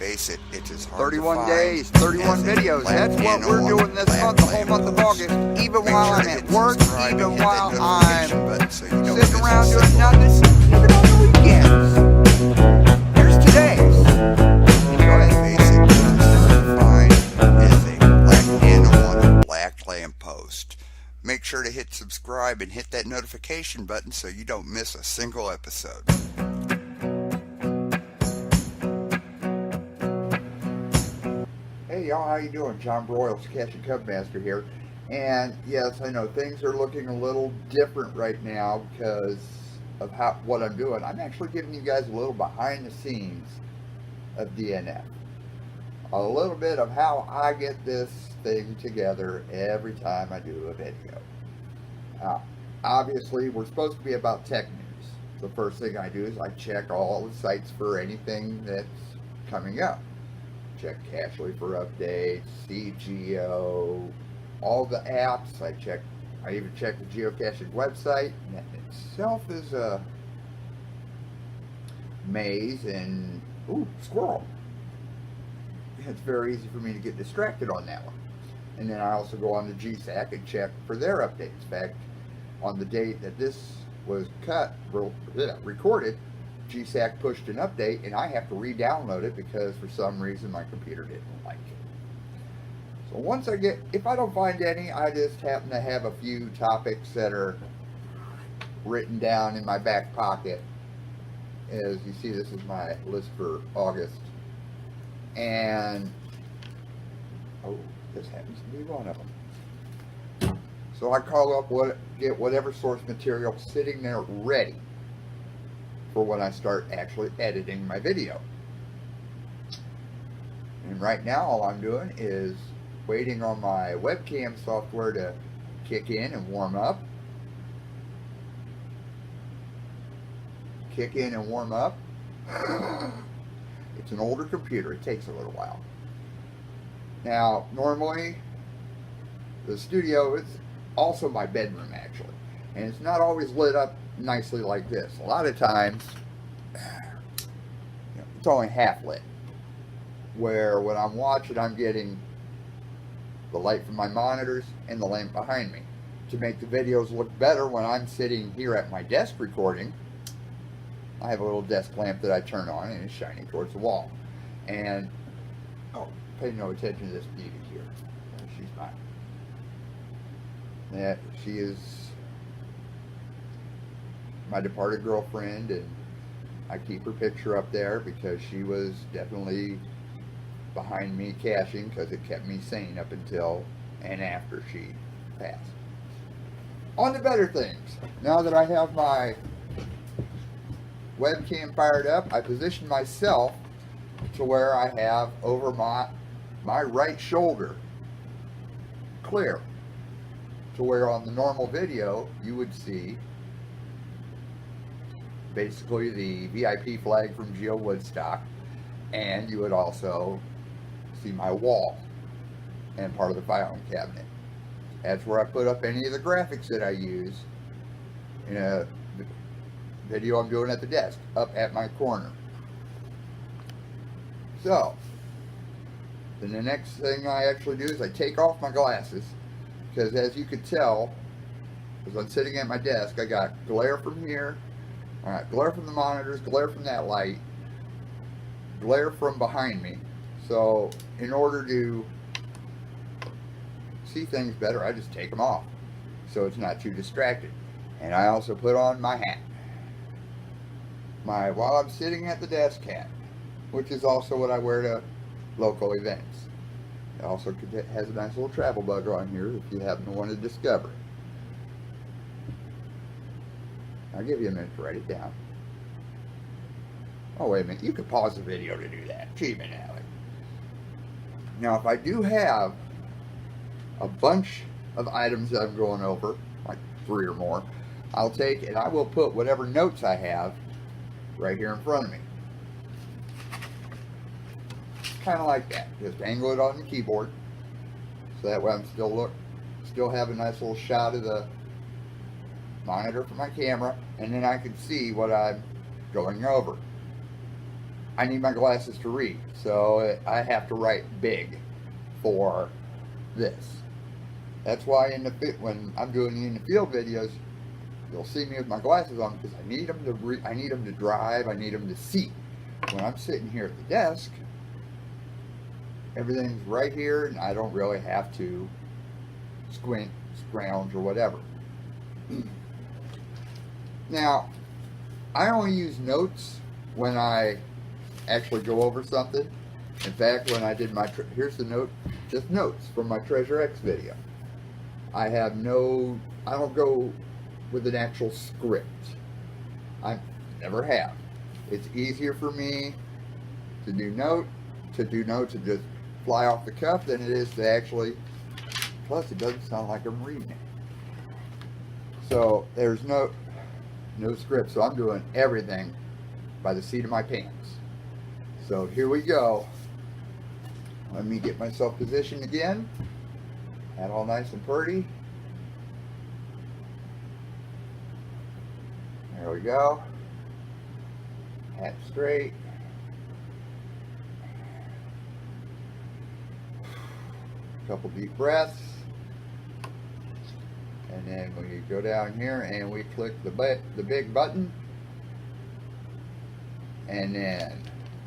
face it, it is hard 31 to days, find 31 as a videos. black That's what and we're a doing this black month, the whole lamp month of post. August. Even Make while sure I'm to at hit work, subscribe even and hit while that I'm notification button so you don't sitting miss around a doing single nothing, even on the weekends. Here's today's. Go ahead. face it, it is hard to find as a black and a black lamp post. Make sure to hit subscribe and hit that notification button so you don't miss a single episode. Hey y'all, how you doing? John Broyles, Catch and Cub Master here. And yes, I know things are looking a little different right now because of what I'm doing. I'm actually giving you guys a little behind the scenes of DNF. A little bit of how I get this thing together every time I do a video. Obviously, we're supposed to be about tech news. The first thing I do is I check all the sites for anything that's coming up. Check Cachly for updates, CGO, all the apps. I even check the geocaching website. And that itself is a maze and, ooh, squirrel. It's very easy for me to get distracted on that one. And then I also go on to GSAC and check for their updates. In fact, on the date that this was recorded, GSAC pushed an update and I have to re-download it because for some reason my computer didn't like it. So once if I don't find any, I just happen to have a few topics that are written down in my back pocket. As you see, this is my list for August. And, oh, this happens to be one of them. So I call up get whatever source material sitting there ready for when I start actually editing my video. And right now all I'm doing is waiting on my webcam software to kick in and warm up. It's an older computer, it takes a little while. Now, normally, the studio is also my bedroom actually, and it's not always lit up nicely like this. A lot of times, it's only half lit, where when I'm watching, I'm getting the light from my monitors and the lamp behind me. To make the videos look better when I'm sitting here at my desk recording, I have a little desk lamp that I turn on and it's shining towards the wall. And, oh, pay no attention to this beauty here. She's mine. Yeah, she is my departed girlfriend, and I keep her picture up there because she was definitely behind me caching because it kept me sane up until and after she passed. On to better things. Now that I have my webcam fired up, I position myself to where I have over my right shoulder clear, to where on the normal video you would see basically the VIP flag from GeoWoodstock, and you would also see my wall and part of the filing cabinet. That's where I put up any of the graphics that I use in a video I'm doing at the desk, up at my corner. So, then the next thing I actually do is I take off my glasses, because as you could tell, as I'm sitting at my desk, I got glare from here, I got glare from the monitors, glare from that light, glare from behind me. So, in order to see things better, I just take them off, so it's not too distracted. And I also put on my hat. My while I'm sitting at the desk hat, which is also what I wear to local events. It also has a nice little travel bugger on here if you happen to want to discover it. I'll give you a minute to write it down. Oh, wait a minute. You could pause the video to do that. Achievement alley. Now, if I do have a bunch of items that I'm going over, like 3 or more, I'll take and I will put whatever notes I have right here in front of me. Kind of like that. Just angle it on the keyboard, so that way I'm still have a nice little shot of the monitor for my camera, and then I can see what I'm going over. I need my glasses to read, so I have to write big for this. That's why when I'm doing the in the field videos, you'll see me with my glasses on because I need them to I need them to drive, I need them to see. When I'm sitting here at the desk, everything's right here, and I don't really have to squint, scrounge, or whatever. Now, I only use notes when I actually go over something. In fact, when I did my, here's the note, just notes from my Treasure X video. I don't go with an actual script. I never have. It's easier for me to do notes and just fly off the cuff than it is to actually, plus it doesn't sound like I'm reading it. So there's no script, so I'm doing everything by the seat of my pants. So here we go. Let me get myself positioned again. Hat all nice and pretty. There we go. Hat straight. Couple deep breaths. And then we go down here and we click the big button. And then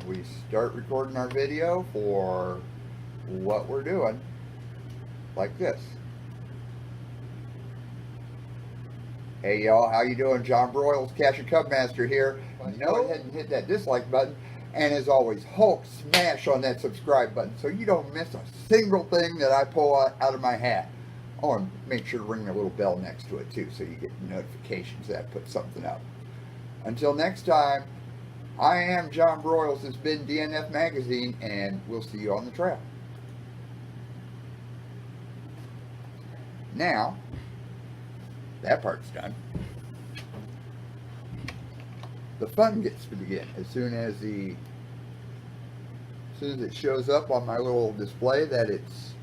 we start recording our video for what we're doing, like this. Hey y'all, how you doing? John Broyles, Cash and Cub Master here. Go ahead and hit that dislike button, and as always, Hulk smash on that subscribe button so you don't miss a single thing that I pull out of my hat. Oh, and make sure to ring the little bell next to it too so you get notifications that I put something up. Until next time, I am John Broyles. This has been DNF Magazine, and we'll see you on the trail. Now, that part's done. The fun gets to begin as soon as it shows up on my little display that it's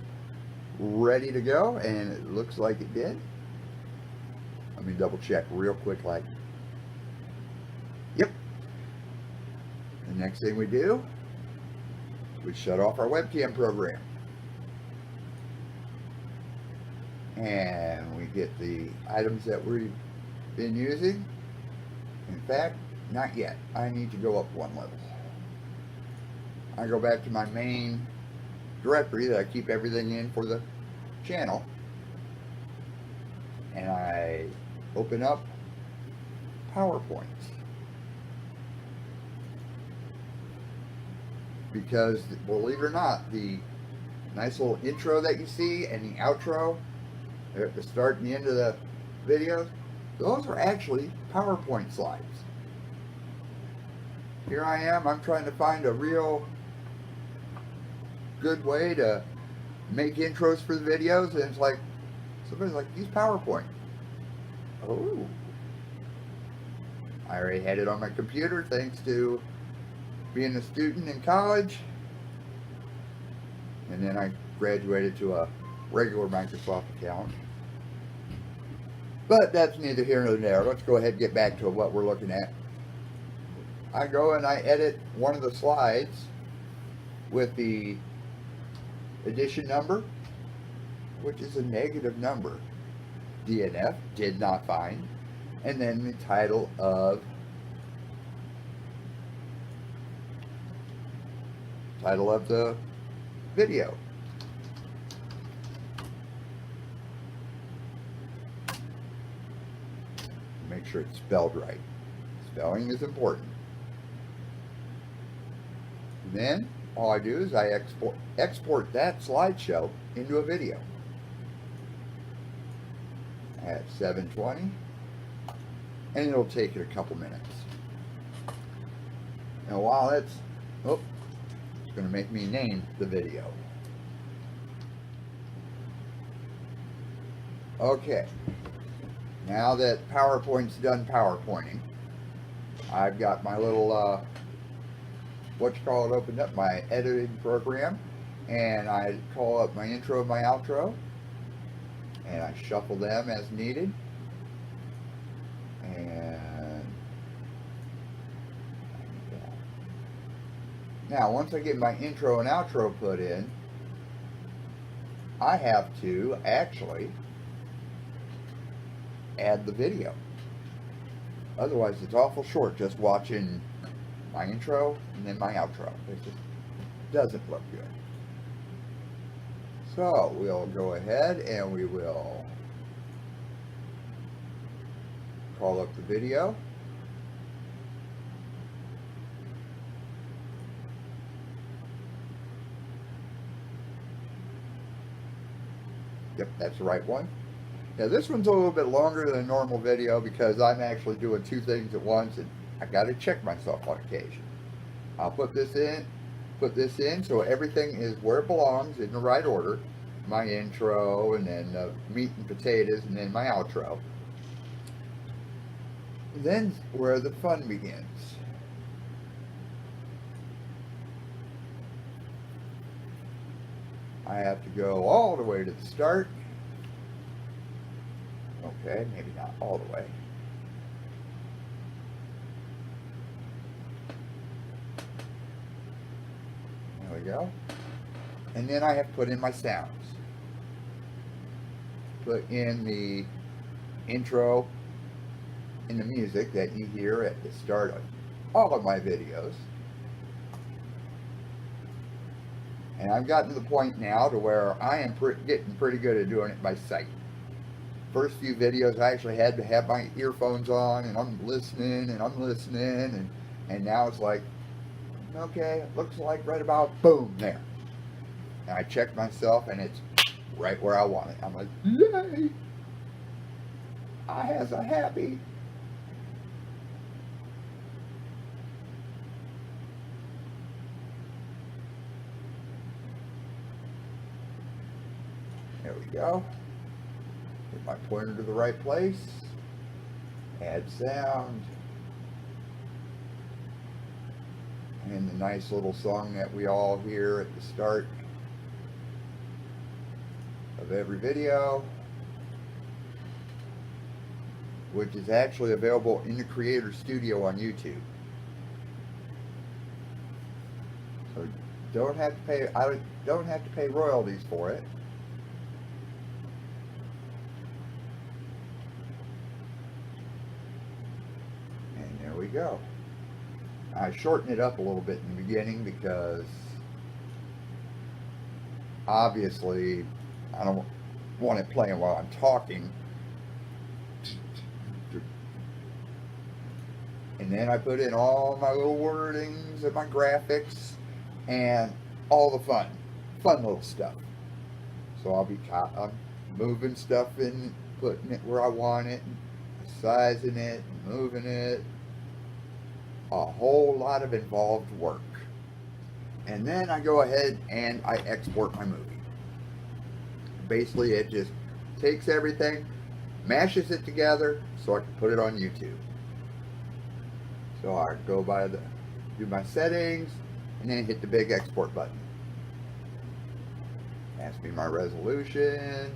ready to go, and it looks like it did. Let me double check real quick, yep. The next thing we do, we shut off our webcam program. And we get the items that we've been using. In fact, not yet. I need to go up one level. I go back to my main directory that I keep everything in for the channel. And I open up PowerPoint. Because, believe it or not, the nice little intro that you see and the outro at the start and the end of the video, those are actually PowerPoint slides. Here I am, I'm trying to find a real good way to make intros for the videos, and it's like, somebody's like, use PowerPoint. Oh. I already had it on my computer thanks to being a student in college, and then I graduated to a regular Microsoft account. But that's neither here nor there. Let's go ahead and get back to what we're looking at. I go and I edit one of the slides with the edition number, which is a negative number. DNF, did not find. And then the title of the video. Make sure it's spelled right. Spelling is important. And then all I do is I export that slideshow into a video at 720, and it'll take it a couple minutes. Now while it's going to make me name the video. Okay, now that PowerPoint's done PowerPointing, I've got my little opened up, my editing program, and I call up my intro and my outro, and I shuffle them as needed, and Now, once I get my intro and outro put in, I have to actually add the video. Otherwise, it's awful short just watching my intro and then my outro. It just doesn't look good. So we'll go ahead and we will call up the video. Yep, that's the right one. Now this one's a little bit longer than a normal video because I'm actually doing two things at once and I got to check myself on occasion. I'll put this in so everything is where it belongs in the right order. My intro and then meat and potatoes and then my outro. And then where the fun begins. I have to go all the way to the start. Okay, maybe not all the way. There we go. And then I have to put in my sounds. Put in the intro and the music that you hear at the start of all of my videos. And I've gotten to the point now to where I am getting pretty good at doing it by sight. First few videos I actually had to have my earphones on and I'm listening and now it's like, okay, it looks like right about boom there. And I check myself and it's right where I want it. I'm like, yay! I has a happy. There we go. Get my pointer to the right place. Add sound. And the nice little song that we all hear at the start of every video, which is actually available in the Creator Studio on YouTube. So I don't have to pay royalties for it. And there we go. I shorten it up a little bit in the beginning because obviously I don't want it playing while I'm talking. And then I put in all my little wordings and my graphics and all the fun little stuff. So I'm moving stuff in, putting it where I want it, sizing it, moving it. A whole lot of involved work. And then I go ahead and I export my movie. Basically it just takes everything, mashes it together so I can put it on YouTube. So I go do my settings and then hit the big export button. Ask me my resolution.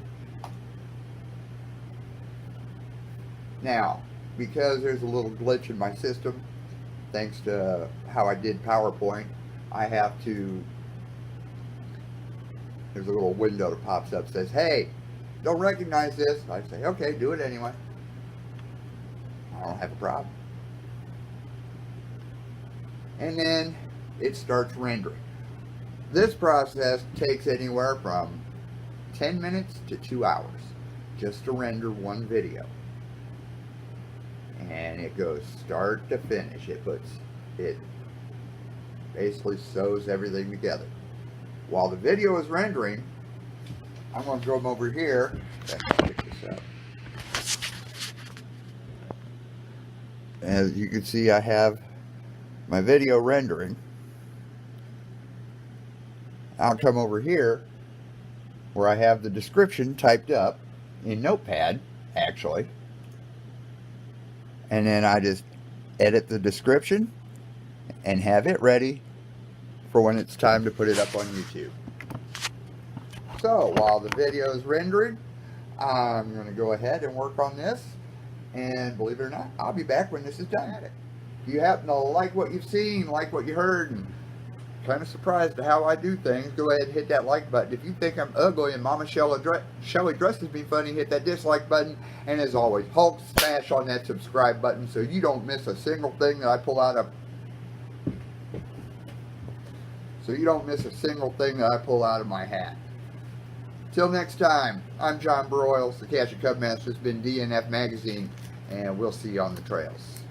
Now, because there's a little glitch in my system, thanks to how I did PowerPoint, I have to, there's a little window that pops up that says, hey, don't recognize this. I say, okay, do it anyway. I don't have a problem. And then it starts rendering. This process takes anywhere from 10 minutes to 2 hours just to render one video. And it goes start to finish. It basically sews everything together. While the video is rendering, I'm going to come over here. Pick this up. As you can see, I have my video rendering. I'll come over here where I have the description typed up in Notepad, actually. And then I just edit the description and have it ready for when it's time to put it up on YouTube. So while the video is rendering, I'm going to go ahead and work on this, and believe it or not, I'll be back when this is done. If you happen to like what you've seen, like what you heard, and kind of surprised at how I do things, go ahead and hit that like button. If you think I'm ugly and Mama Shelly dresses me funny, hit that dislike button. And as always, Hulk smash on that subscribe button so you don't miss a single thing that I pull out of. My hat. Till next time, I'm John Broyles, the Cash and Cub Master. It's been DNF Magazine, and we'll see you on the trails.